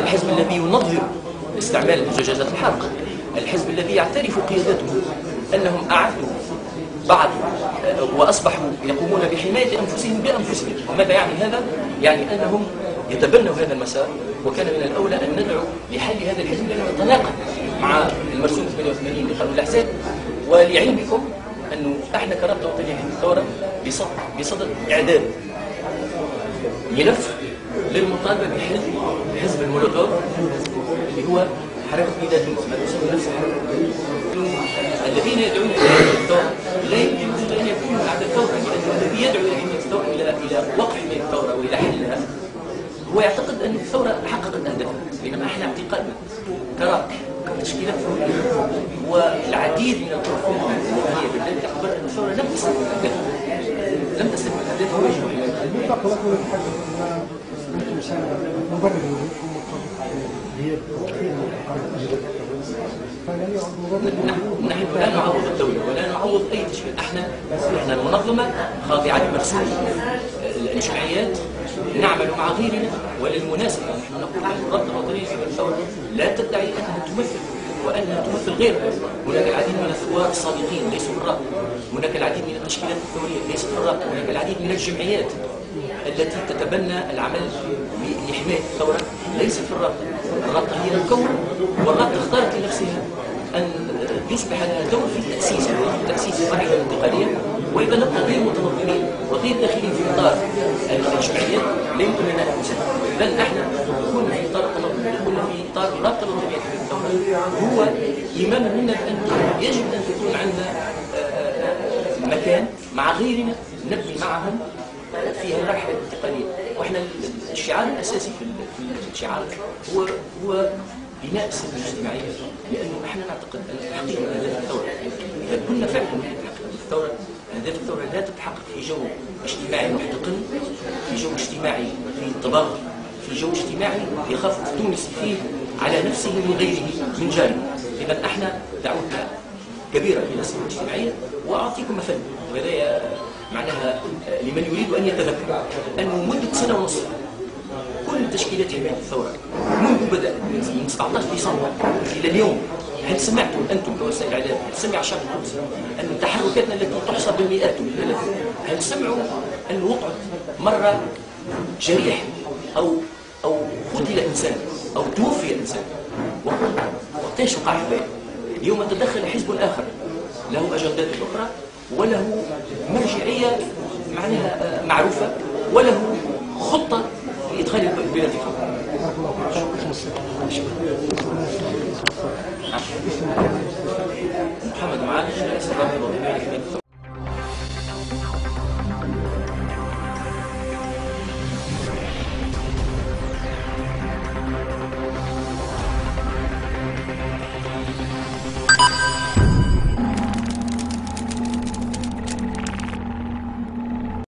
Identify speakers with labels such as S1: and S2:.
S1: الحزب الذي ينظم استعمال الزجاجات الحارقة، الحزب الذي يعترف قيادته أنهم أعدوا بعض وأصبحوا يقومون بحماية أنفسهم بأنفسهم. ماذا يعني هذا؟ يعني أنهم يتبنوا هذا المسار، وكان من الأولى أن ندعو لحل هذا الحزب لأنه يتناقض مع المرسوم 88 لقانون الأحزاب. ولعلمكم أنه احنا كرابطة وطنية حزب الثورة بصدد إعداد ملف للمطالبة بحل حزب المولوتوف اللي هو حركة ميدان ما تسمى نفسها الذين يدعون إلى حماية الثورة لا يمكن أن يكونوا بعد الثورة، لأن الذي يدعو إلى حماية الثورة إلى وقف حماية الثورة وإلى حلها هو يعتقد أن الثورة حققت أهدافها، بينما احنا اعتقادنا كرابطة كتشكيلات ثورية والعديد من الطرق الثورية بالذات تعتبر أن الثورة لم تستكمل أهدافها، لم تستكمل أهدافها نحن لا نعوض الدولة ولا نعوض أي تشكيل. احنا المنظمة خاضعة لمرسوم الجمعيات، نعمل مع غيرنا. وللمناسبة نحن نقول نحن الرابطة الوطنية لحماية الثورة لا تدعي أنها تمثل وأنها تمثل غيرها. هناك العديد من الثوار الصادقين ليسوا في الرابطة، هناك العديد من التشكيلات الثورية ليست في الرابطة، هناك العديد من الجمعيات التي تتبنى العمل لحماية الثورة ليست في الرابطة. الرابطة هي الكون، والرابطة اختارت لنفسها أن يصبح لها دور في تأسيس المرحلة الانتقالية. وإذا نبقى غير متنظمين وغير داخلين في إطار الجمعيات لا يمكن لنا أن نساهم. بل احنا كنا في إطار التنظيم، كنا في إطار الرابطة الوطنية لحماية الثورة. هو إيمانا منا بأن يجب أن تكون عندنا مكان مع غيرنا نبني معهم فيها المرحلة الانتقالية. واحنا الشعار الأساسي في الشعار هو بناء السلم الاجتماعية، لأنه احنا نعتقد أن تحقيق أهداف الثورة إذا كنا فعلا نحقق الثورة، أهداف الثورة لا تتحقق في جو اجتماعي محتقن، في جو اجتماعي في تباغي، في جو اجتماعي يخاف التونسي فيه على نفسه من غيره من جانب. إذا احنا دعوتنا كبيرة إلى السلم الاجتماعية. وأعطيكم مثل وهذا معناها لمن يريد أن يتذكر أنه منذ سنة ونصف كل تشكيلات حماية الثورة منذ بدأ من 17 ديسمبر إلى اليوم، هل سمعتم أنتم كوسائل الإعلام، هل سمع الشعب التونسي أن تحركاتنا التي تحصى بالمئات والآلاف، هل سمعوا أن وقعت مرة جريح أو قتل إنسان أو توفي إنسان؟ وقتاش وقع هذا؟ اليوم تدخل حزب آخر له أجندات أخرى وله مرجعية معناها معروفة وله خطة لإدخال البلاد في محمد معالج رئيس الرابطة الوطنية لحماية الثورة.